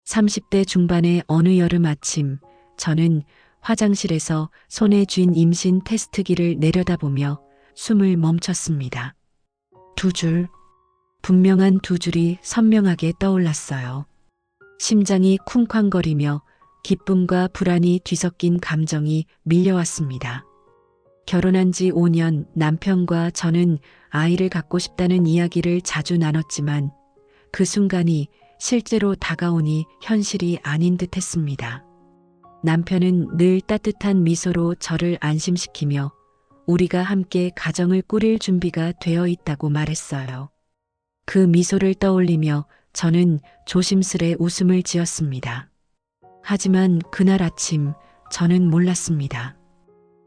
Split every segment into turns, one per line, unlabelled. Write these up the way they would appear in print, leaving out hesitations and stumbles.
30대 중반의 어느 여름 아침, 저는 화장실에서 손에 쥔 임신 테스트기를 내려다보며 숨을 멈췄습니다. 두 줄, 분명한 두 줄이 선명하게 떠올랐어요. 심장이 쿵쾅거리며 기쁨과 불안이 뒤섞인 감정이 밀려왔습니다. 결혼한 지 5년 남편과 저는 아이를 갖고 싶다는 이야기를 자주 나눴지만 그 순간이 실제로 다가오니 현실이 아닌 듯 했습니다. 남편은 늘 따뜻한 미소로 저를 안심시키며 우리가 함께 가정을 꾸릴 준비가 되어 있다고 말했어요. 그 미소를 떠올리며 저는 조심스레 웃음을 지었습니다. 하지만 그날 아침 저는 몰랐습니다.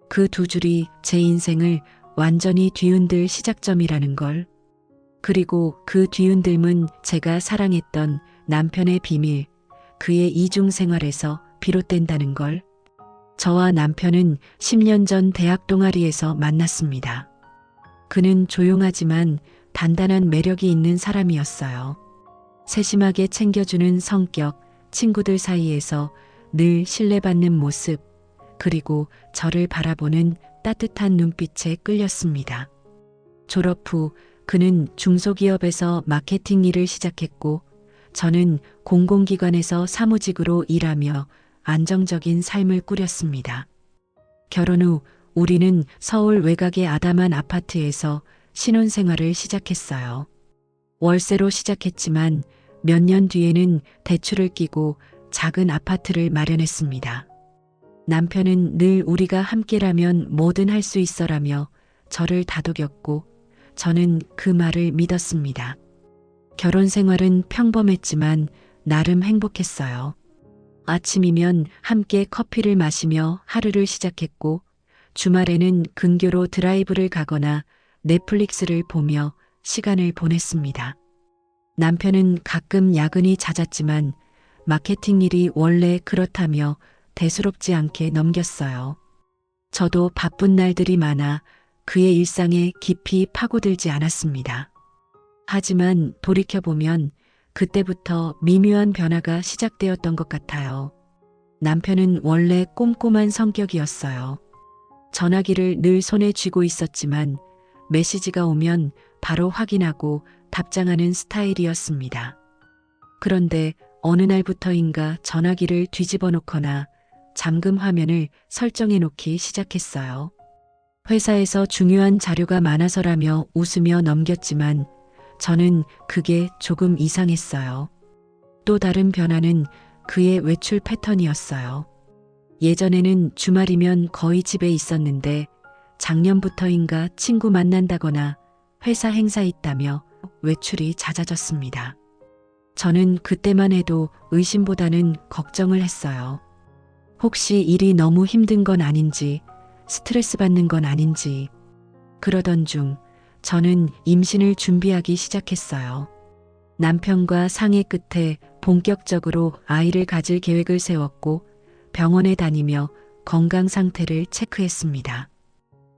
그 두 줄이 제 인생을 완전히 뒤흔들 시작점이라는 걸. 그리고 그 뒤흔들문 제가 사랑했던 남편의 비밀, 그의 이중 생활에서 비롯된다는 걸. 저와 남편은 10년 전 대학 동아리에서 만났습니다. 그는 조용하지만 단단한 매력이 있는 사람이었어요. 세심하게 챙겨주는 성격, 친구들 사이에서 늘 신뢰받는 모습, 그리고 저를 바라보는 따뜻한 눈빛에 끌렸습니다. 졸업 후 그는 중소기업에서 마케팅 일을 시작했고 저는 공공기관에서 사무직으로 일하며 안정적인 삶을 꾸렸습니다. 결혼 후 우리는 서울 외곽의 아담한 아파트에서 신혼생활을 시작했어요. 월세로 시작했지만 몇 년 뒤에는 대출을 끼고 작은 아파트를 마련했습니다. 남편은 늘 우리가 함께라면 뭐든 할 수 있어라며 저를 다독였고 저는 그 말을 믿었습니다. 결혼 생활은 평범했지만 나름 행복했어요. 아침이면 함께 커피를 마시며 하루를 시작했고 주말에는 근교로 드라이브를 가거나 넷플릭스를 보며 시간을 보냈습니다. 남편은 가끔 야근이 잦았지만 마케팅 일이 원래 그렇다며 대수롭지 않게 넘겼어요. 저도 바쁜 날들이 많아 그의 일상에 깊이 파고들지 않았습니다. 하지만 돌이켜보면 그때부터 미묘한 변화가 시작되었던 것 같아요. 남편은 원래 꼼꼼한 성격이었어요. 전화기를 늘 손에 쥐고 있었지만 메시지가 오면 바로 확인하고 답장하는 스타일이었습니다. 그런데 어느 날부터인가 전화기를 뒤집어 놓거나 잠금 화면을 설정해 놓기 시작했어요. 회사에서 중요한 자료가 많아서라며 웃으며 넘겼지만 저는 그게 조금 이상했어요. 또 다른 변화는 그의 외출 패턴이었어요. 예전에는 주말이면 거의 집에 있었는데 작년부터인가 친구 만난다거나 회사 행사 있다며 외출이 잦아졌습니다. 저는 그때만 해도 의심보다는 걱정을 했어요. 혹시 일이 너무 힘든 건 아닌지, 스트레스 받는 건 아닌지. 그러던 중 저는 임신을 준비하기 시작했어요. 남편과 상의 끝에 본격적으로 아이를 가질 계획을 세웠고 병원에 다니며 건강 상태를 체크했습니다.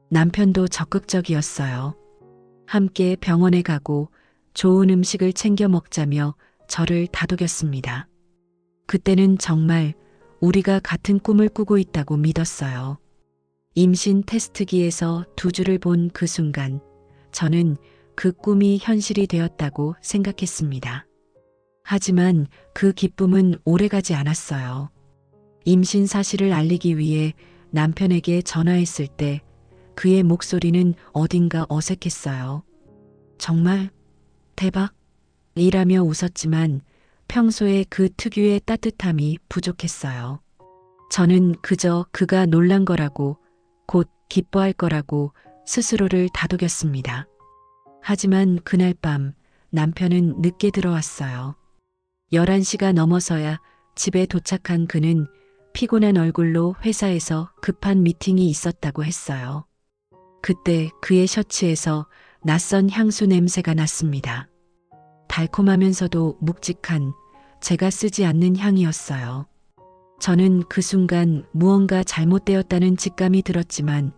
남편도 적극적이었어요. 함께 병원에 가고 좋은 음식을 챙겨 먹자며 저를 다독였습니다. 그때는 정말 우리가 같은 꿈을 꾸고 있다고 믿었어요. 임신 테스트기에서 두 줄을 본 그 순간 저는 그 꿈이 현실이 되었다고 생각했습니다. 하지만 그 기쁨은 오래가지 않았어요. 임신 사실을 알리기 위해 남편에게 전화했을 때 그의 목소리는 어딘가 어색했어요. 정말 대박? 이라며 웃었지만 평소에 그 특유의 따뜻함이 부족했어요. 저는 그저 그가 놀란 거라고, 곧 기뻐할 거라고 스스로를 다독였습니다. 하지만 그날 밤 남편은 늦게 들어왔어요. 11시가 넘어서야 집에 도착한 그는 피곤한 얼굴로 회사에서 급한 미팅이 있었다고 했어요. 그때 그의 셔츠에서 낯선 향수 냄새가 났습니다. 달콤하면서도 묵직한 제가 쓰지 않는 향이었어요. 저는 그 순간 무언가 잘못되었다는 직감이 들었지만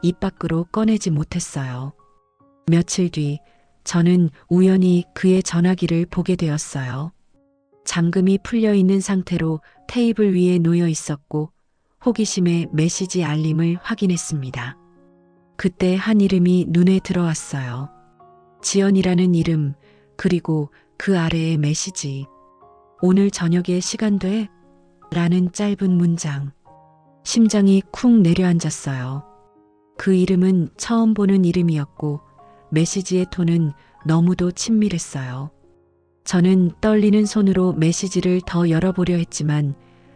입 밖으로 꺼내지 못했어요. 며칠 뒤 저는 우연히 그의 전화기를 보게 되었어요. 잠금이 풀려 있는 상태로 테이블 위에 놓여 있었고 호기심에 메시지 알림을 확인했습니다. 그때 한 이름이 눈에 들어왔어요. 지연이라는 이름, 그리고 그 아래의 메시지. 오늘 저녁에 시간 돼? 라는 짧은 문장. 심장이 쿵 내려앉았어요. 그 이름은 처음 보는 이름이었고 메시지의 톤은 너무도 친밀했어요. 저는 떨리는 손으로 메시지를 더 열어보려 했지만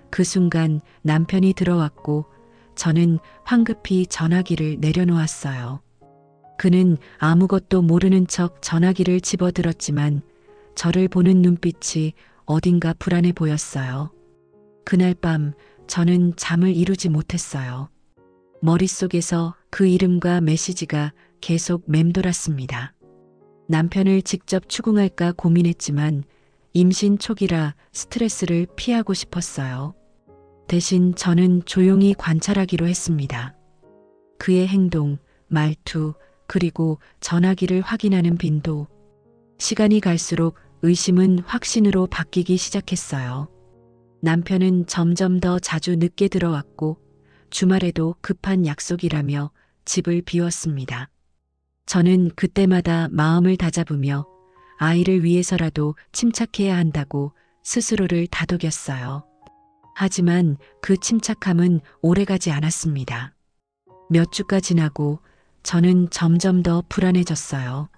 그 순간 남편이 들어왔고 저는 황급히 전화기를 내려놓았어요. 그는 아무것도 모르는 척 전화기를 집어들었지만 저를 보는 눈빛이 어딘가 불안해 보였어요. 그날 밤 저는 잠을 이루지 못했어요. 머릿속에서 그 이름과 메시지가 계속 맴돌았습니다. 남편을 직접 추궁할까 고민했지만 임신 초기라 스트레스를 피하고 싶었어요. 대신 저는 조용히 관찰하기로 했습니다. 그의 행동, 말투, 그리고 전화기를 확인하는 빈도. 시간이 갈수록 의심은 확신으로 바뀌기 시작했어요. 남편은 점점 더 자주 늦게 들어왔고 주말에도 급한 약속이라며 집을 비웠습니다. 저는 그때마다 마음을 다잡으며 아이를 위해서라도 침착해야 한다고 스스로를 다독였어요. 하지만 그 침착함은 오래가지 않았습니다. 몇 주가 지나고 저는 점점 더 불안해졌어요.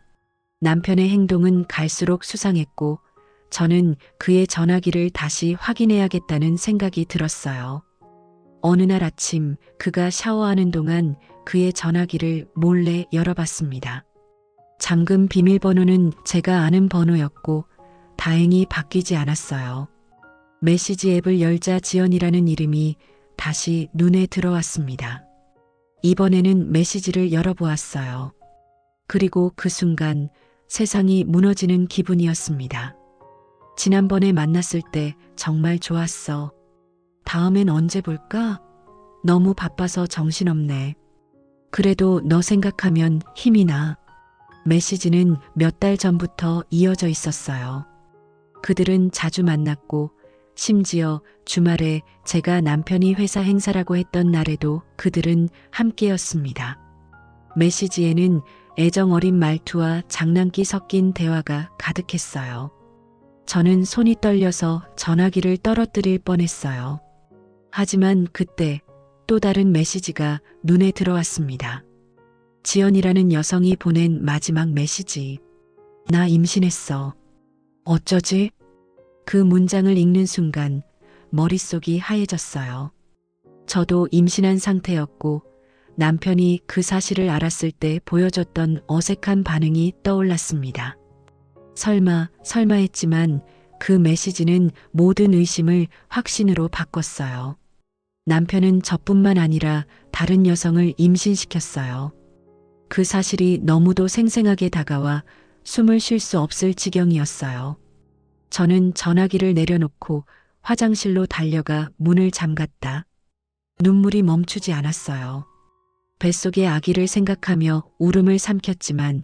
남편의 행동은 갈수록 수상했고 저는 그의 전화기를 다시 확인해야겠다는 생각이 들었어요. 어느 날 아침 그가 샤워하는 동안 그의 전화기를 몰래 열어봤습니다. 잠금 비밀번호는 제가 아는 번호였고 다행히 바뀌지 않았어요. 메시지 앱을 열자 지연이라는 이름이 다시 눈에 들어왔습니다. 이번에는 메시지를 열어보았어요. 그리고 그 순간 세상이 무너지는 기분이었습니다. 지난번에 만났을 때 정말 좋았어. 다음엔 언제 볼까? 너무 바빠서 정신없네. 그래도 너 생각하면 힘이 나. 메시지는 몇 달 전부터 이어져 있었어요. 그들은 자주 만났고 심지어 주말에 제가 남편이 회사 행사라고 했던 날에도 그들은 함께였습니다. 메시지에는 애정 어린 말투와 장난기 섞인 대화가 가득했어요. 저는 손이 떨려서 전화기를 떨어뜨릴 뻔했어요. 하지만 그때 또 다른 메시지가 눈에 들어왔습니다. 지연이라는 여성이 보낸 마지막 메시지. 나 임신했어. 어쩌지? 그 문장을 읽는 순간 머릿속이 하얘졌어요. 저도 임신한 상태였고 남편이 그 사실을 알았을 때 보여줬던 어색한 반응이 떠올랐습니다. 설마 했지만 그 메시지는 모든 의심을 확신으로 바꿨어요. 남편은 저뿐만 아니라 다른 여성을 임신시켰어요. 그 사실이 너무도 생생하게 다가와 숨을 쉴 수 없을 지경이었어요. 저는 전화기를 내려놓고 화장실로 달려가 문을 잠갔다. 눈물이 멈추지 않았어요. 뱃속의 아기를 생각하며 울음을 삼켰지만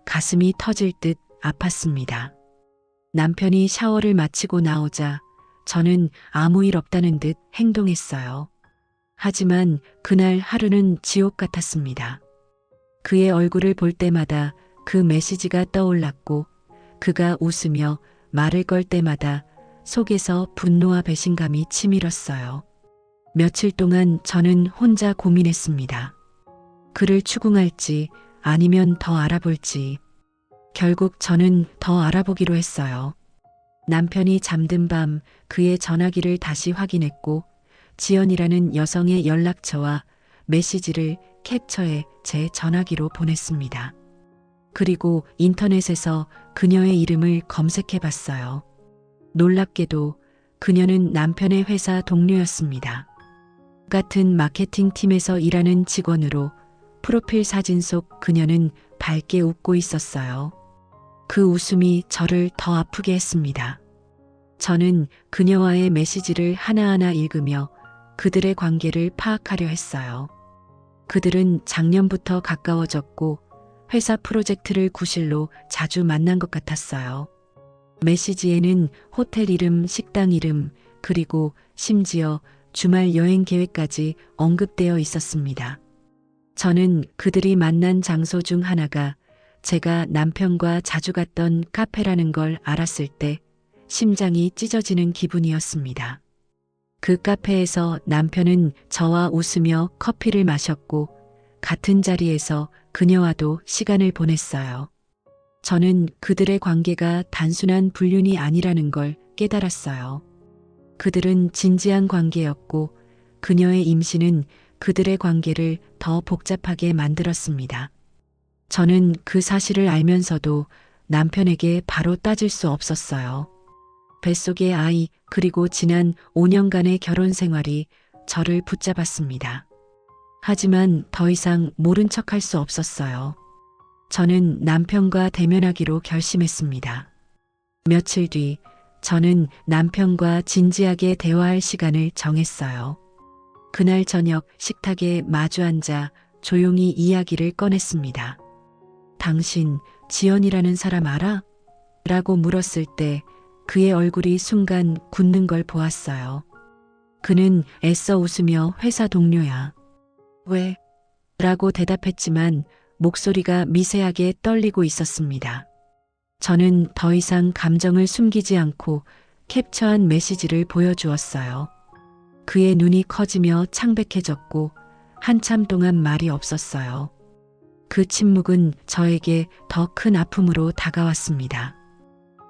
가슴이 터질 듯 아팠습니다. 남편이 샤워를 마치고 나오자 저는 아무 일 없다는 듯 행동했어요. 하지만 그날 하루는 지옥 같았습니다. 그의 얼굴을 볼 때마다 그 메시지가 떠올랐고 그가 웃으며 말을 걸 때마다 속에서 분노와 배신감이 치밀었어요. 며칠 동안 저는 혼자 고민했습니다. 그를 추궁할지 아니면 더 알아볼지. 결국 저는 더 알아보기로 했어요. 남편이 잠든 밤 그의 전화기를 다시 확인했고 지연이라는 여성의 연락처와 메시지를 캡처해 제 전화기로 보냈습니다. 그리고 인터넷에서 그녀의 이름을 검색해 봤어요. 놀랍게도 그녀는 남편의 회사 동료였습니다. 같은 마케팅 팀에서 일하는 직원으로 프로필 사진 속 그녀는 밝게 웃고 있었어요. 그 웃음이 저를 더 아프게 했습니다. 저는 그녀와의 메시지를 하나하나 읽으며 그들의 관계를 파악하려 했어요. 그들은 작년부터 가까워졌고 회사 프로젝트를 구실로 자주 만난 것 같았어요. 메시지에는 호텔 이름, 식당 이름, 그리고 심지어 주말 여행 계획까지 언급되어 있었습니다. 저는 그들이 만난 장소 중 하나가 제가 남편과 자주 갔던 카페라는 걸 알았을 때 심장이 찢어지는 기분이었습니다. 그 카페에서 남편은 저와 웃으며 커피를 마셨고 같은 자리에서 그녀와도 시간을 보냈어요. 저는 그들의 관계가 단순한 불륜이 아니라는 걸 깨달았어요. 그들은 진지한 관계였고 그녀의 임신은 그들의 관계를 더 복잡하게 만들었습니다. 저는 그 사실을 알면서도 남편에게 바로 따질 수 없었어요. 뱃속의 아이 그리고 지난 5년간의 결혼 생활이 저를 붙잡았습니다. 하지만 더 이상 모른 척할 수 없었어요. 저는 남편과 대면하기로 결심했습니다. 며칠 뒤 저는 남편과 진지하게 대화할 시간을 정했어요. 그날 저녁 식탁에 마주 앉아 조용히 이야기를 꺼냈습니다. 당신 지연이라는 사람 알아? 라고 물었을 때 그의 얼굴이 순간 굳는 걸 보았어요. 그는 애써 웃으며 회사 동료야. 왜? 라고 대답했지만 목소리가 미세하게 떨리고 있었습니다. 저는 더 이상 감정을 숨기지 않고 캡처한 메시지를 보여주었어요. 그의 눈이 커지며 창백해졌고 한참 동안 말이 없었어요. 그 침묵은 저에게 더 큰 아픔으로 다가왔습니다.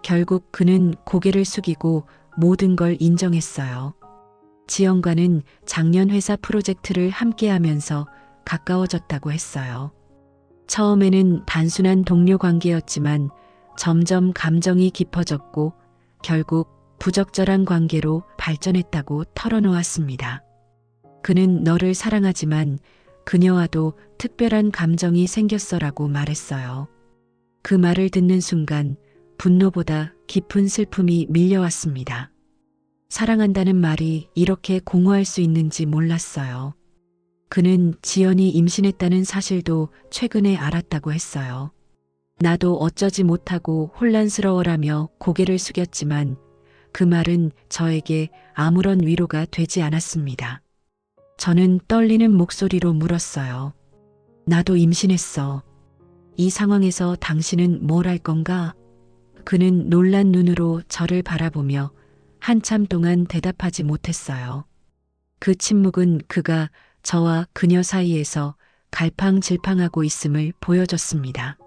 결국 그는 고개를 숙이고 모든 걸 인정했어요. 지연과는 작년 회사 프로젝트를 함께하면서 가까워졌다고 했어요. 처음에는 단순한 동료 관계였지만 점점 감정이 깊어졌고 결국 부적절한 관계로 발전했다고 털어놓았습니다. 그는 너를 사랑하지만 그녀와도 특별한 감정이 생겼어라고 말했어요. 그 말을 듣는 순간 분노보다 깊은 슬픔이 밀려왔습니다. 사랑한다는 말이 이렇게 공허할 수 있는지 몰랐어요. 그는 지연이 임신했다는 사실도 최근에 알았다고 했어요. 나도 어쩌지 못하고 혼란스러워라며 고개를 숙였지만 그 말은 저에게 아무런 위로가 되지 않았습니다. 저는 떨리는 목소리로 물었어요. 나도 임신했어. 이 상황에서 당신은 뭘 할 건가? 그는 놀란 눈으로 저를 바라보며 한참 동안 대답하지 못했어요. 그 침묵은 그가 저와 그녀 사이에서 갈팡질팡하고 있음을 보여줬습니다.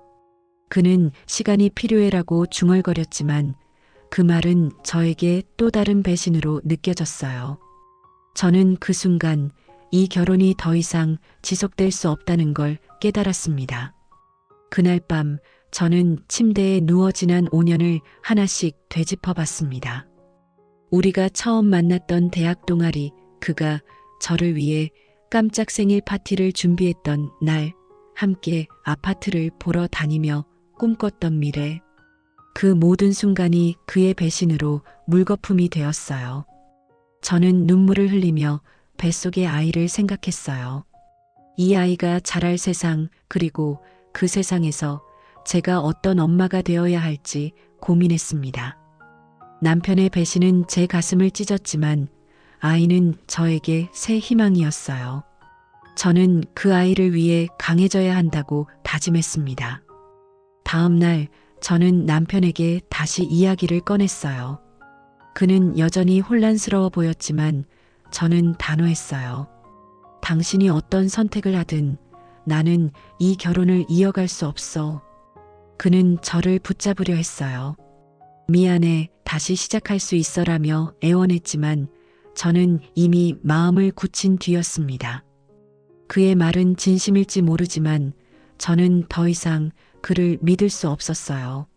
그는 시간이 필요해라고 중얼거렸지만 그 말은 저에게 또 다른 배신으로 느껴졌어요. 저는 그 순간 이 결혼이 더 이상 지속될 수 없다는 걸 깨달았습니다. 그날 밤 저는 침대에 누워 지난 5년을 하나씩 되짚어 봤습니다. 우리가 처음 만났던 대학 동아리, 그가 저를 위해 깜짝 생일 파티를 준비했던 날, 함께 아파트를 보러 다니며 꿈꿨던 미래. 그 모든 순간이 그의 배신으로 물거품이 되었어요. 저는 눈물을 흘리며 뱃속의 아이를 생각했어요. 이 아이가 자랄 세상, 그리고 그 세상에서 제가 어떤 엄마가 되어야 할지 고민했습니다. 남편의 배신은 제 가슴을 찢었지만 아이는 저에게 새 희망이었어요. 저는 그 아이를 위해 강해져야 한다고 다짐했습니다. 다음 날 저는 남편에게 다시 이야기를 꺼냈어요. 그는 여전히 혼란스러워 보였지만 저는 단호했어요. 당신이 어떤 선택을 하든 나는 이 결혼을 이어갈 수 없어. 그는 저를 붙잡으려 했어요. 미안해, 다시 시작할 수 있어라며 애원했지만 저는 이미 마음을 굳힌 뒤였습니다. 그의 말은 진심일지 모르지만 저는 더 이상 그를 믿을 수 없었어요.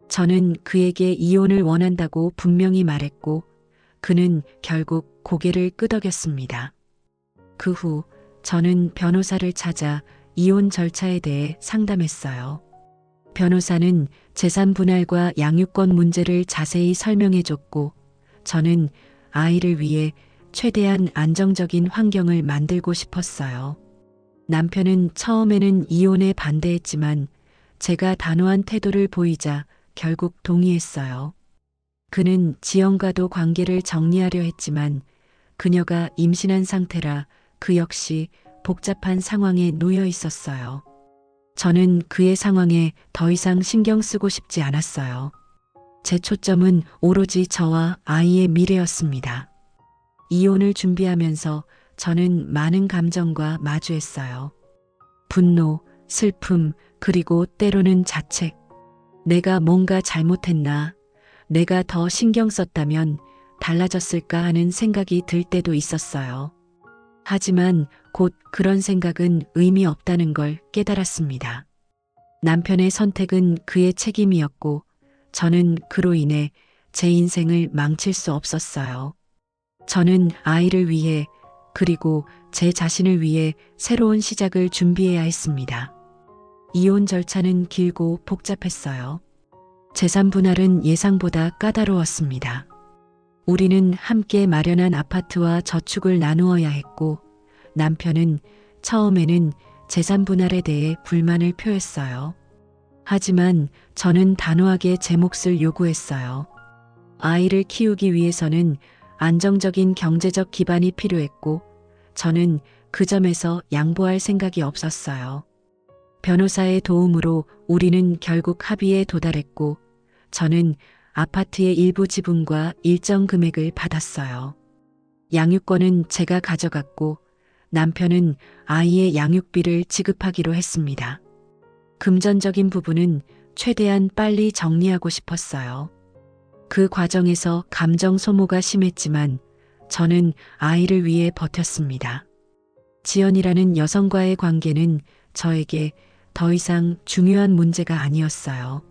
저는 그에게 이혼을 원한다고 분명히 말했고 그는 결국 고개를 끄덕였습니다. 그 후 저는 변호사를 찾아 이혼 절차에 대해 상담했어요. 변호사는 재산 분할과 양육권 문제를 자세히 설명해줬고 저는 아이를 위해 최대한 안정적인 환경을 만들고 싶었어요. 남편은 처음에는 이혼에 반대했지만 제가 단호한 태도를 보이자 결국 동의했어요. 그는 지연과도 관계를 정리하려 했지만 그녀가 임신한 상태라 그 역시 복잡한 상황에 놓여 있었어요. 저는 그의 상황에 더 이상 신경 쓰고 싶지 않았어요. 제 초점은 오로지 저와 아이의 미래였습니다. 이혼을 준비하면서 저는 많은 감정과 마주했어요. 분노, 슬픔, 그리고 때로는 자책. 내가 뭔가 잘못했나? 내가 더 신경 썼다면 달라졌을까 하는 생각이 들 때도 있었어요. 하지만 곧 그런 생각은 의미 없다는 걸 깨달았습니다. 남편의 선택은 그의 책임이었고 저는 그로 인해 제 인생을 망칠 수 없었어요. 저는 아이를 위해 그리고 제 자신을 위해 새로운 시작을 준비해야 했습니다. 이혼 절차는 길고 복잡했어요. 재산 분할은 예상보다 까다로웠습니다. 우리는 함께 마련한 아파트와 저축을 나누어야 했고 남편은 처음에는 재산 분할에 대해 불만을 표했어요. 하지만 저는 단호하게 제 몫을 요구했어요. 아이를 키우기 위해서는 안정적인 경제적 기반이 필요했고 저는 그 점에서 양보할 생각이 없었어요. 변호사의 도움으로 우리는 결국 합의에 도달했고 저는 아파트의 일부 지분과 일정 금액을 받았어요. 양육권은 제가 가져갔고 남편은 아이의 양육비를 지급하기로 했습니다. 금전적인 부분은 최대한 빨리 정리하고 싶었어요. 그 과정에서 감정 소모가 심했지만 저는 아이를 위해 버텼습니다. 지연이라는 여성과의 관계는 저에게 더 이상 중요한 문제가 아니었어요.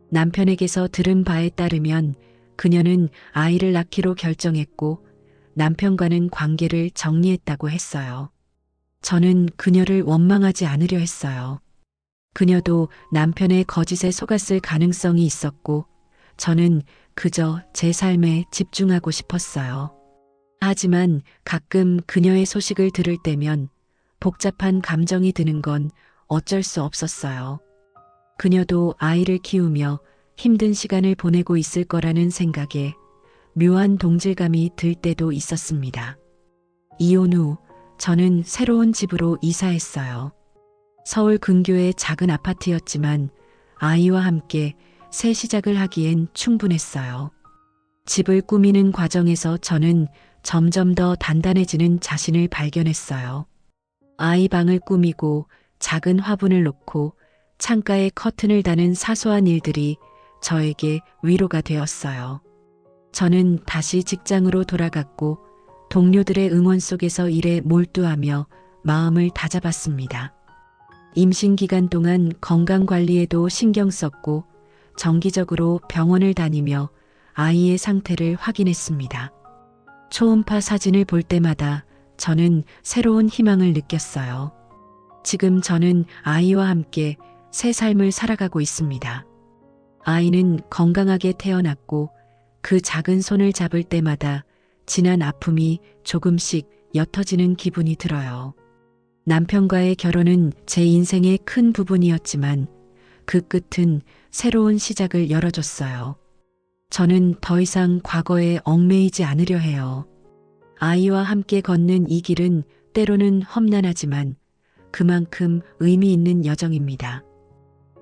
남편에게서 들은 바에 따르면 그녀는 아이를 낳기로 결정했고 남편과는 관계를 정리했다고 했어요. 저는 그녀를 원망하지 않으려 했어요. 그녀도 남편의 거짓에 속았을 가능성이 있었고 저는 그저 제 삶에 집중하고 싶었어요. 하지만 가끔 그녀의 소식을 들을 때면 복잡한 감정이 드는 건 어쩔 수 없었어요. 그녀도 아이를 키우며 힘든 시간을 보내고 있을 거라는 생각에 묘한 동질감이 들 때도 있었습니다. 이혼 후 저는 새로운 집으로 이사했어요. 서울 근교의 작은 아파트였지만 아이와 함께 새 시작을 하기엔 충분했어요. 집을 꾸미는 과정에서 저는 점점 더 단단해지는 자신을 발견했어요. 아이 방을 꾸미고 작은 화분을 놓고 창가에 커튼을 다는 사소한 일들이 저에게 위로가 되었어요. 저는 다시 직장으로 돌아갔고 동료들의 응원 속에서 일에 몰두하며 마음을 다잡았습니다. 임신 기간 동안 건강 관리에도 신경 썼고 정기적으로 병원을 다니며 아이의 상태를 확인했습니다. 초음파 사진을 볼 때마다 저는 새로운 희망을 느꼈어요. 지금 저는 아이와 함께 새 삶을 살아가고 있습니다. 아이는 건강하게 태어났고 그 작은 손을 잡을 때마다 지난 아픔이 조금씩 옅어지는 기분이 들어요. 남편과의 결혼은 제 인생의 큰 부분이었지만 그 끝은 새로운 시작을 열어줬어요. 저는 더 이상 과거에 얽매이지 않으려 해요. 아이와 함께 걷는 이 길은 때로는 험난하지만 그만큼 의미 있는 여정입니다.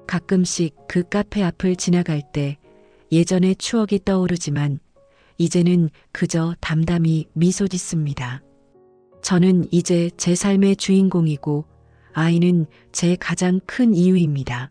가끔씩 그 카페 앞을 지나갈 때 예전의 추억이 떠오르지만 이제는 그저 담담히 미소 짓습니다. 저는 이제 제 삶의 주인공이고 아이는 제 가장 큰 이유입니다.